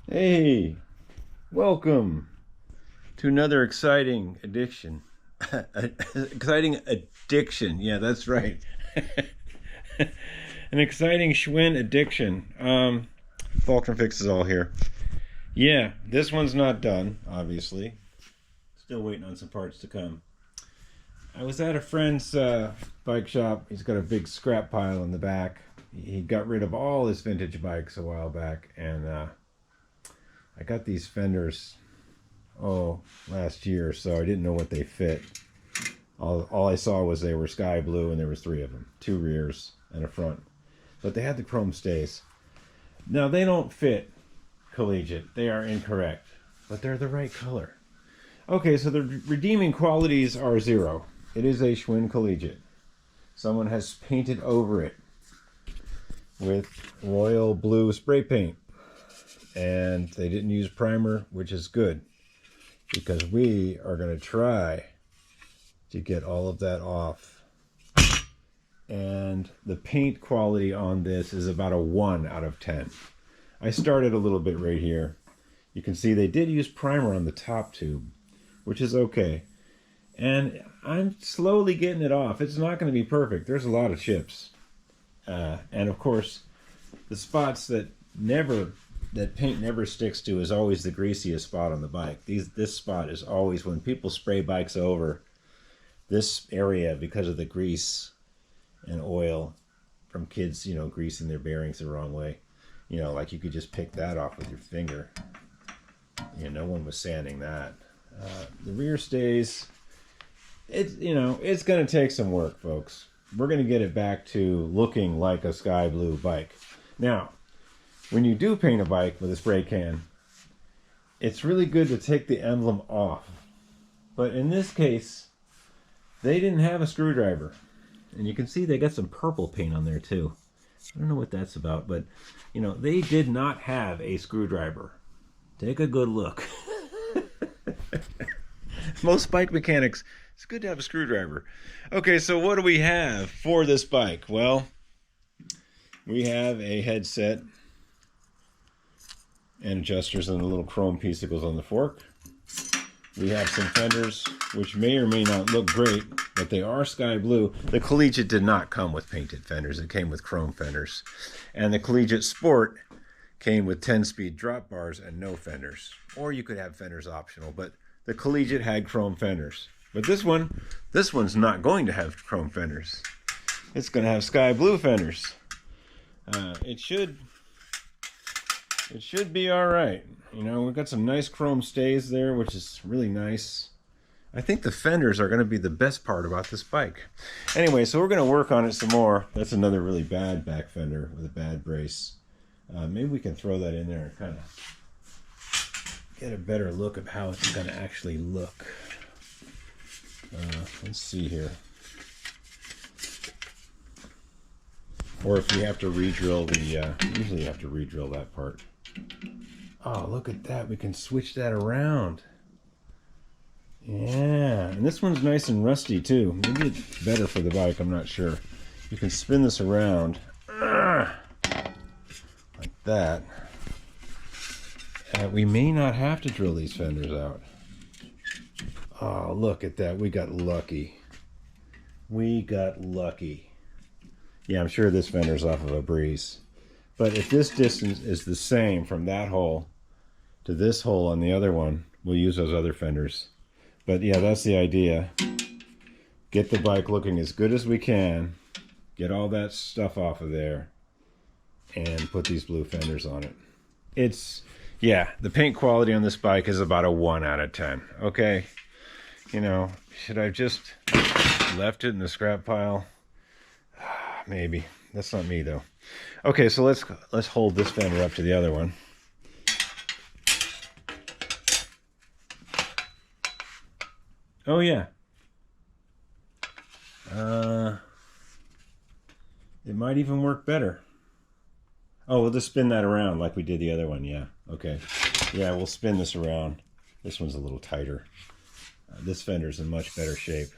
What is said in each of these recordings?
Hey, welcome to another exciting exciting addiction. Yeah, that's right. An exciting Schwinn addiction. Fulcrum Fix is all here. Yeah, this one's not done, obviously. Still waiting on some parts to come. I was at a friend's bike shop. He's got a big scrap pile in the back. He got rid of all his vintage bikes a while back, and I got these fenders last year, so I didn't know what they fit. All I saw was they were sky blue, and there was 3 of them, 2 rears and a front, but they had the chrome stays. Now they don't fit Collegiate, they are incorrect, but they're the right color. Okay, so the redeeming qualities are 0. It is a Schwinn Collegiate. Someone has painted over it with royal blue spray paint, and they didn't use primer, which is good, because we are going to try to get all of that off. And the paint quality on this is about a 1 out of 10. I started a little bit right here. You can see they did use primer on the top tube, which is okay. And I'm slowly getting it off. It's not going to be perfect. There's a lot of chips. And of course, the spots that paint never sticks to is always the greasiest spot on the bike. This spot is always, when people spray bikes over, this area, because of the grease and oil from kids, greasing their bearings the wrong way, like you could just pick that off with your finger. No one was sanding that. The rear stays, it's going to take some work, folks. We're going to get it back to looking like a sky blue bike. Now, when you do paint a bike with a spray can, it's really good to take the emblem off. But in this case, they didn't have a screwdriver. And you can see they got some purple paint on there too. I don't know what that's about, but they did not have a screwdriver. Take a good look. Most bike mechanics, it's good to have a screwdriver. Okay, so what do we have for this bike? Well, we have a headset and adjusters and a little chrome piece that goes on the fork. We have some fenders, which may or may not look great, but they are sky blue. The Collegiate did not come with painted fenders. It came with chrome fenders. And the Collegiate Sport came with 10-speed drop bars and no fenders. Or you could have fenders optional, but the Collegiate had chrome fenders. But this one's not going to have chrome fenders. It's going to have sky blue fenders. It should be all right. We've got some nice chrome stays there, which is really nice. I think the fenders are going to be the best part about this bike. Anyway, so we're going to work on it some more. That's another really bad back fender with a bad brace. Maybe we can throw that in there and kind of get a better look of how it's going to actually look. Let's see here. Or if you have to re-drill usually you have to re-drill that part. Oh, look at that. We can switch that around. Yeah, and this one's nice and rusty too. Maybe it's better for the bike, I'm not sure. You can spin this around like that. We may not have to drill these fenders out. Oh, look at that. We got lucky. Yeah, I'm sure this fender's off of a breeze. But if this distance is the same from that hole to this hole on the other one, we'll use those other fenders. But yeah, that's the idea. Get the bike looking as good as we can. Get all that stuff off of there. And put these blue fenders on it. The paint quality on this bike is about a 1 out of 10. Okay. Should I have just left it in the scrap pile? Maybe. That's not me though. Okay, so let's hold this fender up to the other one. Oh yeah. It might even work better. Oh, we'll just spin that around like we did the other one. Yeah. Okay. Yeah, we'll spin this around. This one's a little tighter. This fender's in much better shape.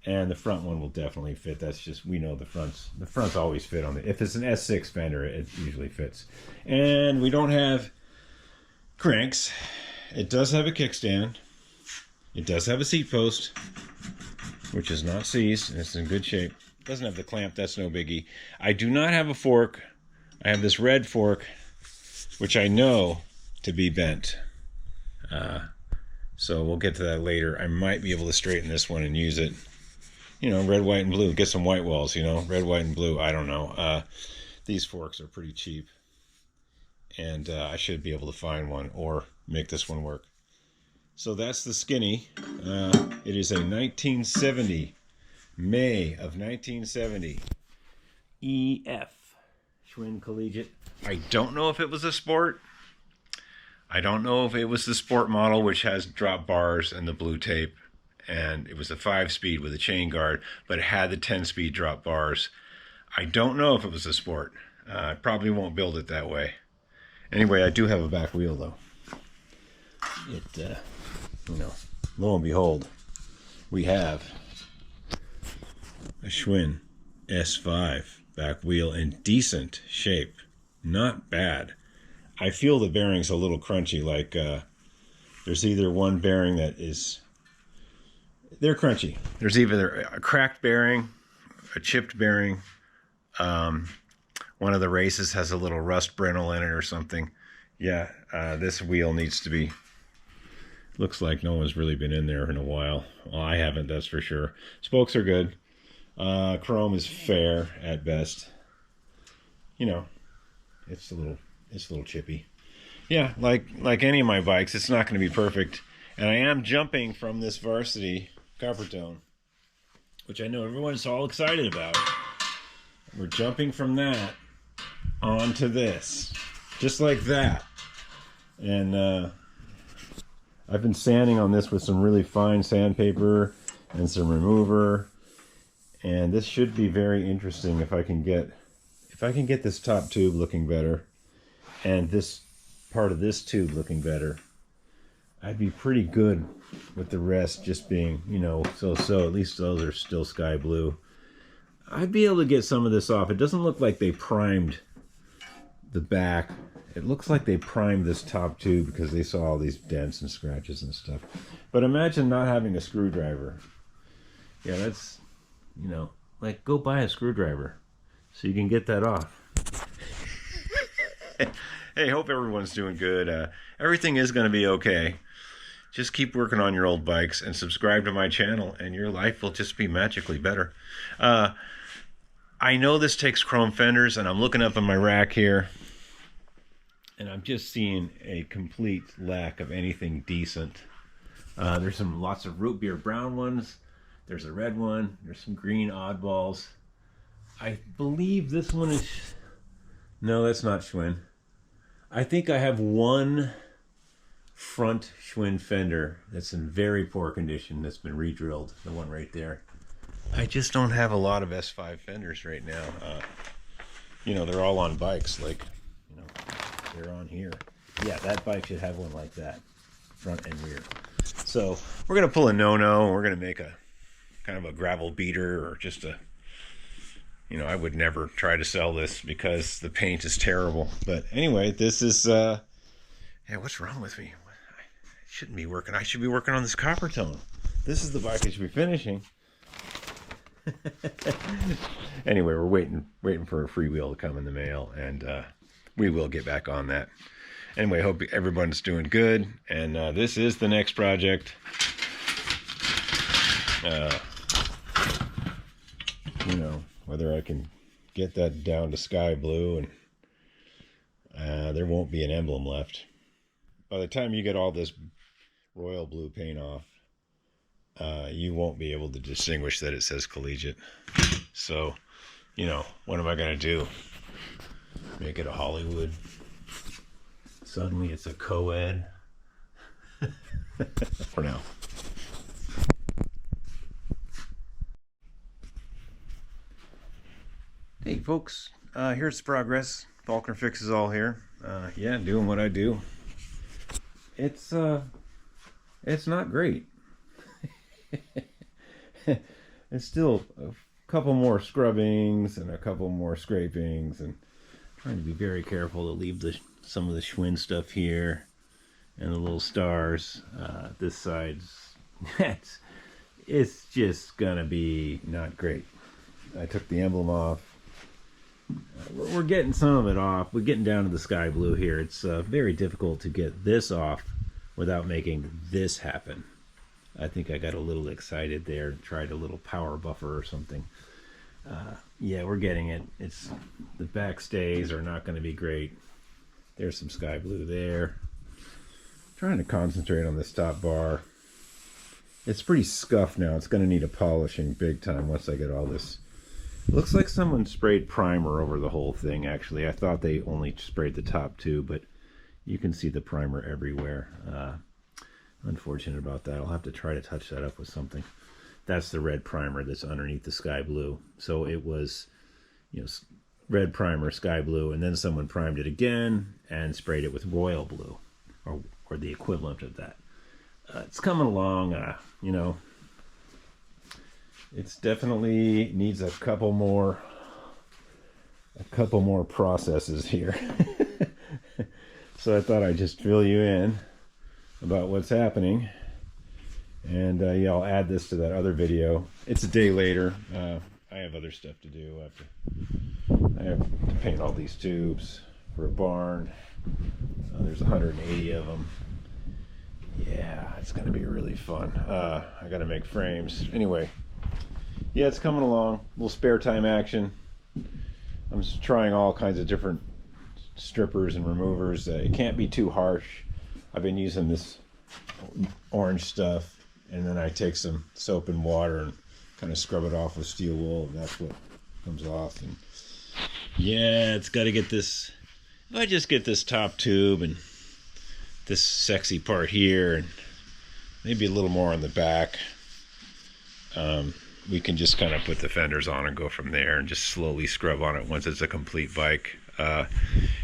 And the front one will definitely fit. That's just, we know the fronts always fit on it. If it's an S6 fender, it usually fits. And we don't have cranks. It does have a kickstand. It does have a seat post, which is not seized, and it's in good shape. It doesn't have the clamp, that's no biggie. I do not have a fork. I have this red fork, which I know to be bent. So we'll get to that later. I might be able to straighten this one and use it. You know, red, white, and blue. Get some white walls, you know. Red, white, and blue. I don't know. These forks are pretty cheap. And I should be able to find one or make this one work. So that's the Skinny. It is a 1970, May of 1970. EF. Schwinn Collegiate. I don't know if it was a sport. I don't know if it was the sport model, which has drop bars and the blue tape. And it was a 5-speed with a chain guard, but it had the 10-speed drop bars. I don't know if it was a sport. I probably won't build it that way. Anyway, I do have a back wheel, though. You know, lo and behold, we have a Schwinn S5 back wheel in decent shape. Not bad. I feel the bearing's a little crunchy, like there's either one bearing that is... They're crunchy. There's either a cracked bearing, a chipped bearing. One of the races has a little rust brittle in it or something. Yeah, this wheel needs to be... Looks like no one's really been in there in a while. Well, I haven't, that's for sure. Spokes are good. Chrome is fair at best. You know, it's a little chippy. Yeah, like any of my bikes, it's not going to be perfect. And I am jumping from this Varsity copper tone, which I know everyone's all excited about. We're jumping from that onto this, just like that. And I've been sanding on this with some really fine sandpaper and some remover, and this should be very interesting if I can get this top tube looking better and this part of this tube looking better. I'd be pretty good with the rest just being, you know, so-so. At least those are still sky blue. I'd be able to get some of this off. It doesn't look like they primed the back. It looks like they primed this top tube because they saw all these dents and scratches and stuff. But imagine not having a screwdriver. Yeah, that's, you know, like go buy a screwdriver so you can get that off. Hey, hope everyone's doing good. Everything is going to be okay. Just keep working on your old bikes and subscribe to my channel and your life will just be magically better. I know this takes chrome fenders, and I'm looking up on my rack here, and I'm just seeing a complete lack of anything decent. There's lots of root beer brown ones. There's a red one. There's some green oddballs. I believe this one is... No, that's not Schwinn. I think I have one front Schwinn fender that's in very poor condition that's been re-drilled. The one right there. I just don't have a lot of S5 fenders right now. You know, they're all on bikes, like, you know, they're on here. Yeah, that bike should have one like that, front and rear. So we're going to pull a no-no. We're going to make a kind of a gravel beater, or just a, you know, I would never try to sell this because the paint is terrible. But anyway, this is, yeah, what's wrong with me? I shouldn't be working. I should be working on this copper tone. This is the bike I should be finishing. Anyway, we're waiting for a freewheel to come in the mail, and we will get back on that. Anyway, hope everyone's doing good, and this is the next project. You know, whether I can get that down to sky blue, and there won't be an emblem left. By the time you get all this royal blue paint off, you won't be able to distinguish that it says Collegiate. So, you know, what am I going to do? Make it a Hollywood? Suddenly it's a co-ed? For now. Hey folks, here's the progress. Faulkner Fix is all here. Yeah, doing what I do. It's not great. It's still a couple more scrubbings and a couple more scrapings, and trying to be very careful to leave some of the Schwinn stuff here. and the little stars. This side's it's just gonna be not great. I took the emblem off. We're getting some of it off. We're getting down to the sky blue here. It's very difficult to get this off without making this happen. I think I got a little excited there and tried a little power buffer or something. Yeah, we're getting it. It's the back stays are not going to be great. There's some sky blue there. Trying to concentrate on this top bar. It's pretty scuffed now. It's going to need a polishing big time once I get all this. Looks like someone sprayed primer over the whole thing, actually. I thought they only sprayed the top two, but you can see the primer everywhere. Unfortunate about that. I'll have to try to touch that up with something. That's the red primer that's underneath the sky blue. So it was, you know, red primer, sky blue, and then someone primed it again and sprayed it with royal blue, or the equivalent of that. It's coming along, you know. It's definitely needs a couple more processes here. So I thought I'd just fill you in about what's happening. And yeah, I'll add this to that other video. It's a day later. I have other stuff to do. I have to paint all these tubes for a barn. There's 180 of them. Yeah, it's going to be really fun. I got to make frames. Anyway, yeah, it's coming along. A little spare time action. I'm just trying all kinds of different strippers and removers. It can't be too harsh. I've been using this orange stuff, and then I take some soap and water and kind of scrub it off with steel wool, and that's what comes off. And yeah, it's got to get this. If I just get this top tube and this sexy part here, and maybe a little more on the back, we can just kind of put the fenders on and go from there, and just slowly scrub on it once it's a complete bike.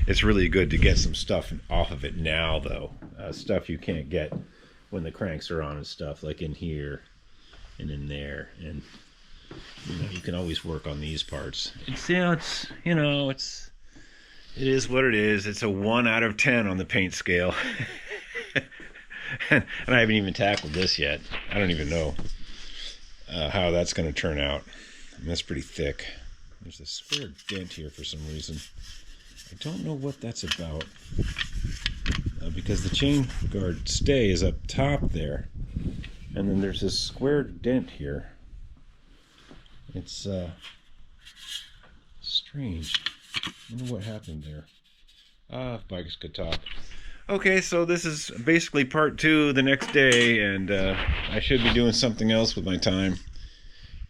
It's really good to get some stuff off of it now, though. Stuff you can't get when the cranks are on and stuff, like in here and in there. And you know, you can always work on these parts. It is what it is. It's a 1 out of 10 on the paint scale. and I haven't even tackled this yet. I don't even know how that's going to turn out. I mean, that's pretty thick. There's a square dent here for some reason. I don't know what that's about. Because the chain guard stay is up top there. And then there's this square dent here. It's strange. I wonder what happened there. Bikes could talk. Okay, so this is basically part 2 the next day, and I should be doing something else with my time,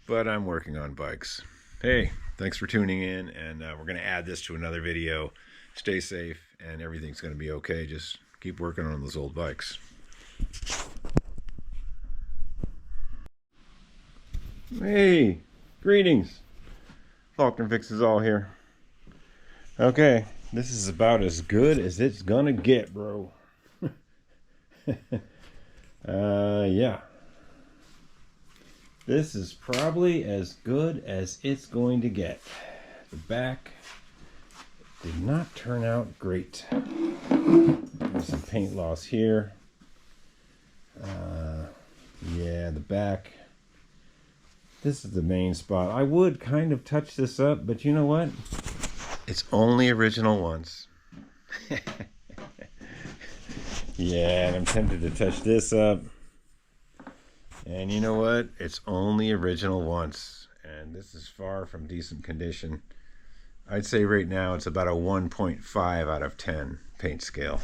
but I'm working on bikes. Hey, thanks for tuning in, and we're going to add this to another video. Stay safe, and everything's going to be okay. Just keep working on those old bikes. Hey, greetings. Faulkner Fixes All here. Okay, this is about as good as it's gonna get, bro. Yeah. This is probably as good as it's going to get. The back did not turn out great. There's some paint loss here. Yeah, the back. This is the main spot. I would kind of touch this up, but you know what? It's only original once. Yeah, and I'm tempted to touch this up. And you know what? It's only original once. And this is far from decent condition. I'd say right now it's about a 1.5 out of 10 paint scale.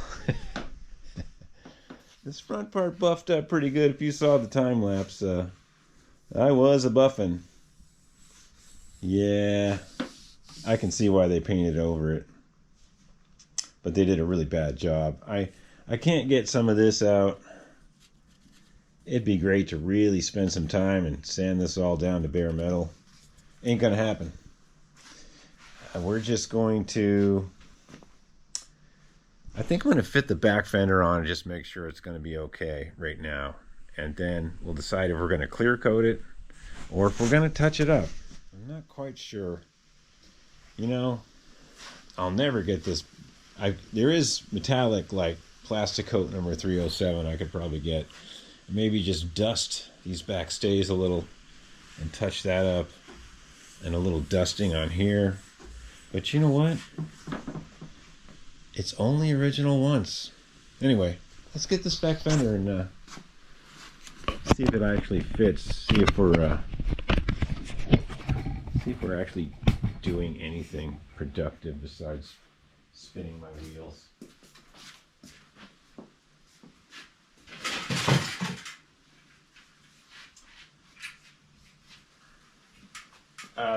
This front part buffed up pretty good. If you saw the time lapse, I was a buffing. Yeah, I can see why they painted over it, but they did a really bad job. I can't get some of this out. It'd be great to really spend some time and sand this all down to bare metal. Ain't gonna happen. We're just going to, I think I'm gonna fit the back fender on and just make sure it's gonna be okay right now. And then we'll decide if we're going to clear coat it or if we're going to touch it up. I'm not quite sure. You know, I'll never get this. There is metallic like plastic coat number 307 I could probably get. Maybe just dust these back stays a little and touch that up, and a little dusting on here. But you know what? It's only original once. Anyway, let's get this back fender and see if it actually fits. See if we're actually doing anything productive besides spinning my wheels.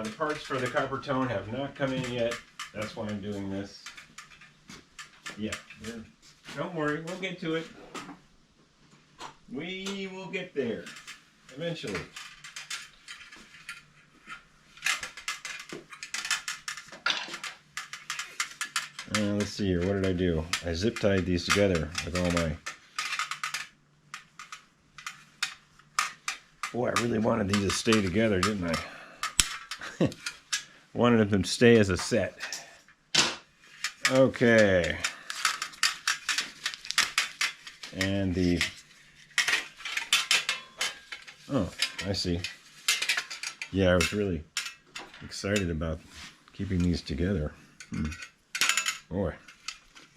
The parts for the copper tone have not come in yet. That's why I'm doing this. Yeah, don't worry, we'll get to it. We will get there eventually. Let's see here, what did I do? I zip tied these together with all my... Boy, I really wanted these to stay together, didn't I? Wanted them to stay as a set. Okay. And the... Oh, I see. Yeah, I was really excited about keeping these together. Boy,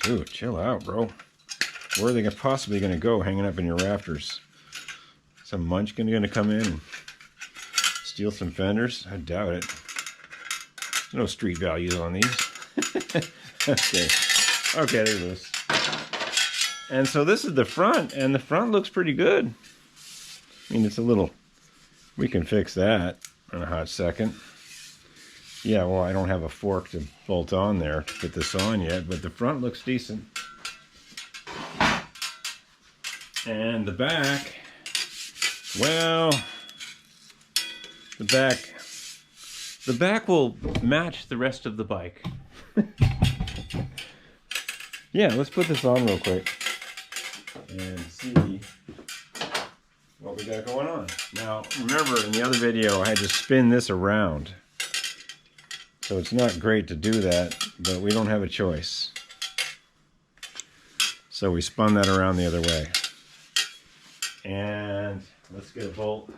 dude, chill out, bro. Where are they possibly going to go hanging up in your rafters? Some munchkin going to come in and steal some fenders? I doubt it. No street values on these. Okay. Okay, they're loose. And so this is the front, and the front looks pretty good. I mean, it's a little... We can fix that in a hot second. Yeah, well, I don't have a fork to bolt on there to put this on yet, but the front looks decent. And the back... Well... The back will match the rest of the bike. Yeah, let's put this on real quick and see what we got going on. Now, remember in the other video I had to spin this around. So it's not great to do that, but we don't have a choice. So we spun that around the other way. And let's get a bolt.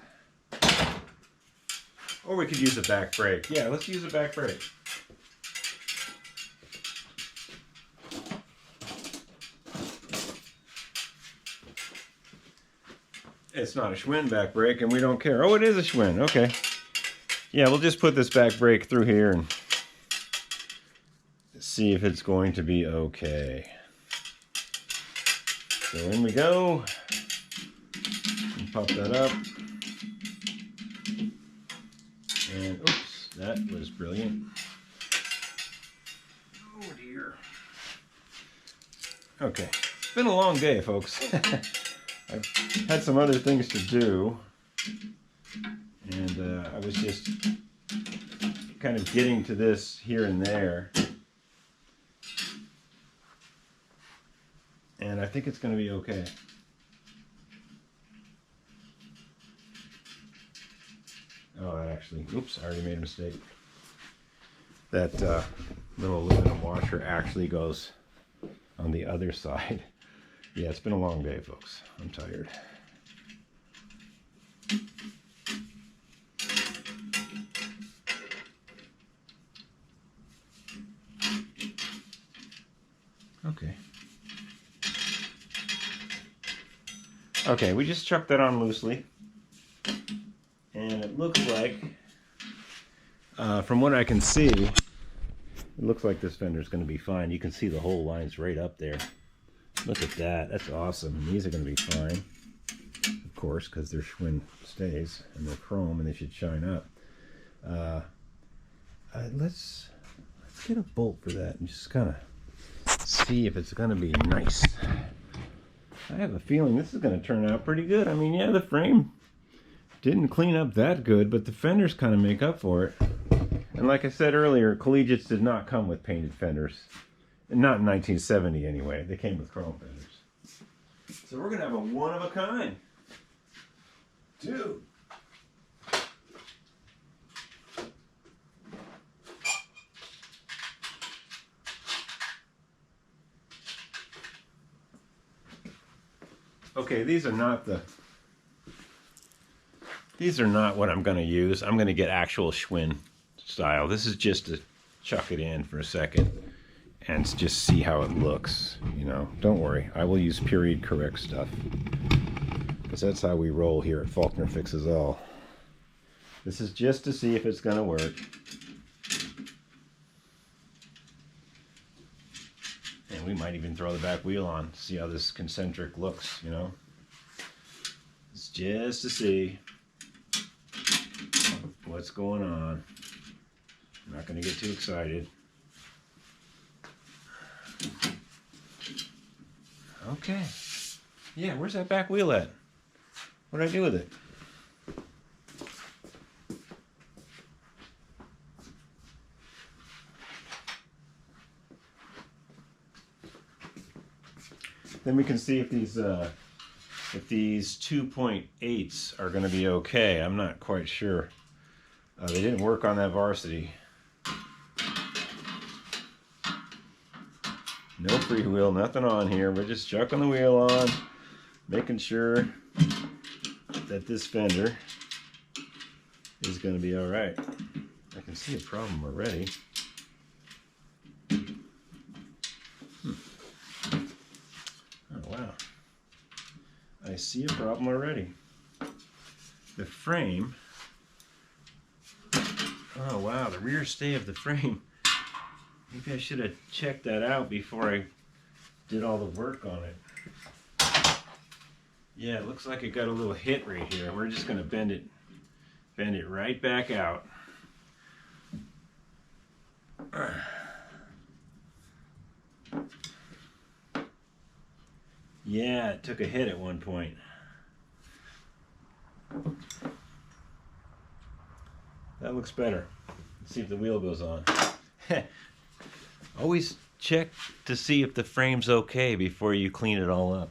Or we could use a back brake. Yeah, let's use a back brake. It's not a Schwinn back brake, and we don't care. Oh, it is a Schwinn. Okay. Yeah, we'll just put this back brake through here and see if it's going to be okay. So in we go. And pop that up. And oops, that was brilliant. Oh dear. Okay, it's been a long day, folks. I've had some other things to do, and I was just kind of getting to this here and there. And I think it's going to be okay. Oh, that actually, oops, I already made a mistake. That little aluminum washer actually goes on the other side. Yeah, it's been a long day, folks. I'm tired. Okay. Okay, we just chucked that on loosely. And it looks like, from what I can see, it looks like this fender is going to be fine. You can see the whole line's right up there. Look at that. That's awesome. And these are going to be fine, of course, because they're Schwinn stays and they're chrome and they should shine up. Let's get a bolt for that and just kind of see if it's going to be nice. I have a feeling this is going to turn out pretty good. I mean, yeah, the frame didn't clean up that good, but the fenders kind of make up for it. And like I said earlier, Collegiates did not come with painted fenders. Not in 1970 anyway. They came with chrome fenders. So we're going to have a one of a kind. Dude. Okay, these are not what I'm going to use. I'm going to get actual Schwinn style. This is just to chuck it in for a second and just see how it looks. You know, don't worry. I will use period correct stuff because that's how we roll here at Faulkner Fixes All. This is just to see if it's going to work. And we might even throw the back wheel on, see how this concentric looks, you know. It's just to see what's going on. I'm not going to get too excited. Okay. Yeah, where's that back wheel at? What did I do with it? Then we can see if these 2.8s are going to be okay. I'm not quite sure. They didn't work on that varsity. No freewheel, nothing on here. We're just chucking the wheel on, making sure that this fender is going to be all right. I can see a problem already. Oh, wow. I see a problem already. The frame. Oh, wow, the rear stay of the frame. Maybe I should have checked that out before I did all the work on it. Yeah, it looks like it got a little hit right here. We're just going to bend it right back out. Yeah, it took a hit at one point. That looks better. Let's see if the wheel goes on. Always check to see if the frame's okay before you clean it all up.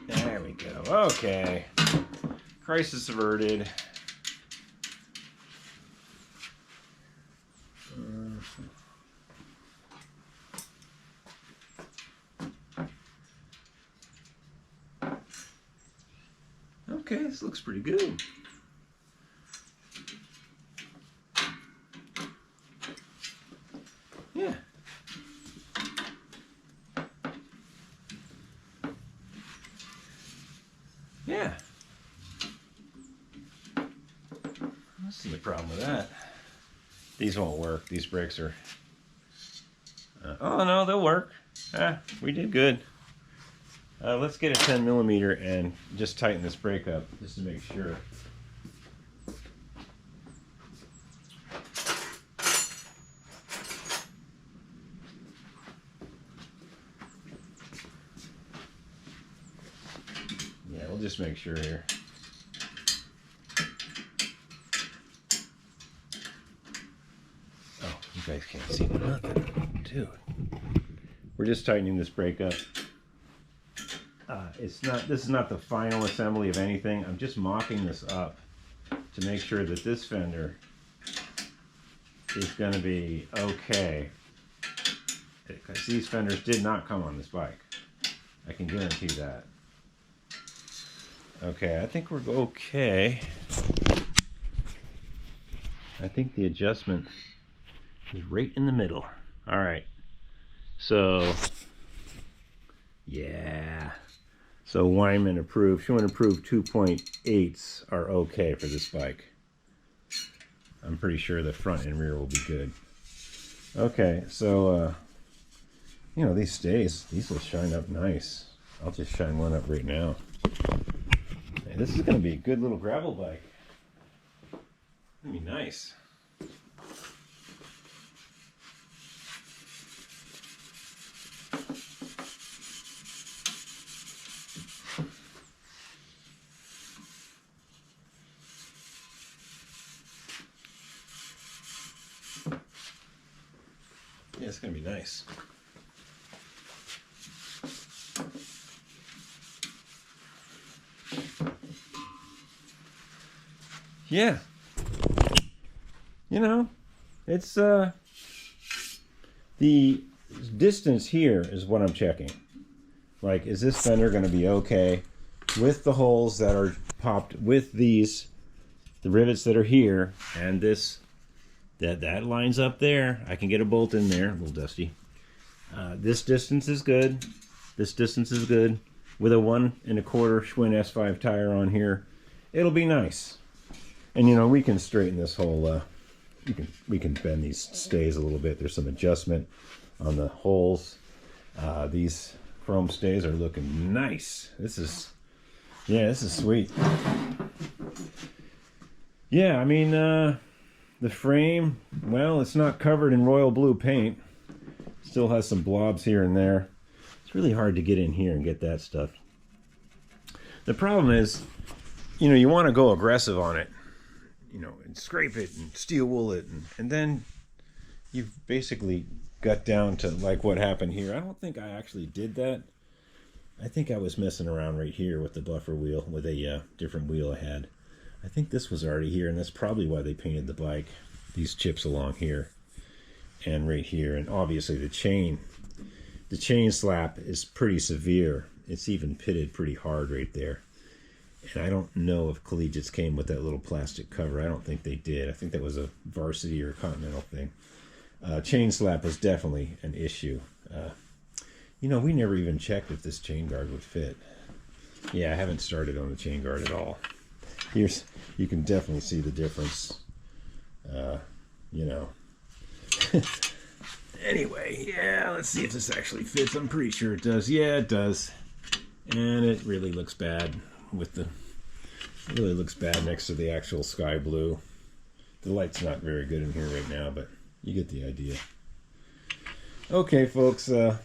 There we go. Okay. Crisis averted. Okay, this looks pretty good. Yeah. Yeah. I don't see a problem with that. These won't work. These brakes are... oh, no, they'll work. We did good. Let's get a 10 millimeter and just tighten this brake up, just to make sure. Yeah, we'll just make sure here. Oh, you guys can't see nothing. Dude. We're just tightening this brake up. This is not the final assembly of anything. I'm just mocking this up to make sure that this fender is going to be okay. Because these fenders did not come on this bike. I can guarantee that. Okay, I think we're okay. I think the adjustment is right in the middle. All right. So, yeah. So Wyman approved, Schwinn approved 2.8s are okay for this bike. I'm pretty sure the front and rear will be good. Okay, so, you know, these stays, these will shine up nice. I'll just shine one up right now. Hey, this is going to be a good little gravel bike. It's going to be nice. Yeah, it's going to be nice. yeah, you know, it's the distance here is what I'm checking. Like, is this fender going to be okay with the holes that are popped with these, the rivets that are here, and this, that lines up there. I can get a bolt in there, a little dusty. This distance is good. This distance is good. With a 1 1/4 Schwinn S5 tire on here, it'll be nice. And you know, we can straighten this whole, we can bend these stays a little bit. There's some adjustment on the holes. These chrome stays are looking nice. This is, yeah, this is sweet. Yeah, I mean, the frame, well, it's not covered in royal blue paint. Still has some blobs here and there. It's really hard to get in here and get that stuff. The problem is, you know, you want to go aggressive on it, you know, and scrape it and steel wool it, and then you've basically got down to like what happened here. I don't think I actually did that. I think I was messing around right here with the buffer wheel, with a different wheel I had. I think this was already here, and that's probably why they painted the bike. These chips along here and right here, and obviously the chain slap is pretty severe. It's even pitted pretty hard right there. And I don't know if Collegiates came with that little plastic cover. I don't think they did. I think that was a Varsity or Continental thing. Chain slap was definitely an issue. You know, we never even checked if this chain guard would fit. Yeah, I haven't started on the chain guard at all. Here's, you can definitely see the difference. You know. Anyway, yeah, let's see if this actually fits. I'm pretty sure it does. Yeah, it does. And it really looks bad with the, it really looks bad next to the actual sky blue. The light's not very good in here right now, but you get the idea. Okay, folks, that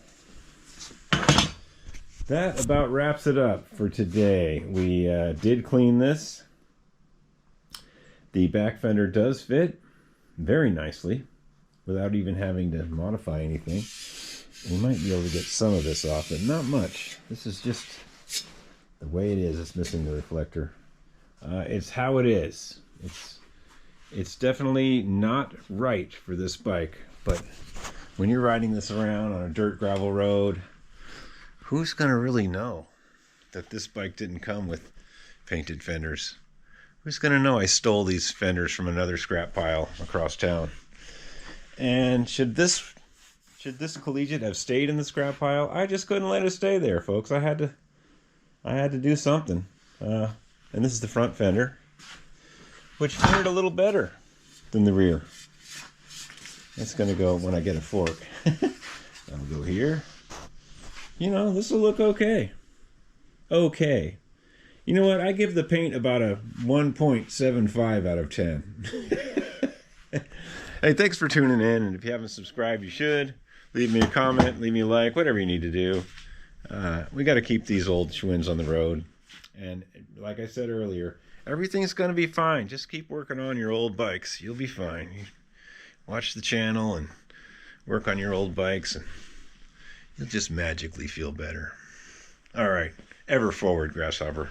about wraps it up for today. We did clean this. The back fender does fit very nicely without even having to modify anything. We might be able to get some of this off, but not much. This is just the way it is. It's missing the reflector. It's how it is. It's definitely not right for this bike, but when you're riding this around on a dirt gravel road, who's gonna really know that this bike didn't come with painted fenders? Who's gonna know I stole these fenders from another scrap pile across town? And should this Collegiate have stayed in the scrap pile? I just couldn't let it stay there, folks. I had to do something. And this is the front fender, which fared a little better than the rear. It's gonna go when I get a fork. I'll go here. You know, this will look okay. Okay. You know what? I give the paint about a 1.75 out of 10. Hey, thanks for tuning in. And if you haven't subscribed, you should. Leave me a comment, leave me a like, whatever you need to do. We got to keep these old Schwinns on the road. And like I said earlier, everything's going to be fine. Just keep working on your old bikes. You'll be fine. You watch the channel and work on your old bikes, and you'll just magically feel better. All right. Ever forward, Grasshopper.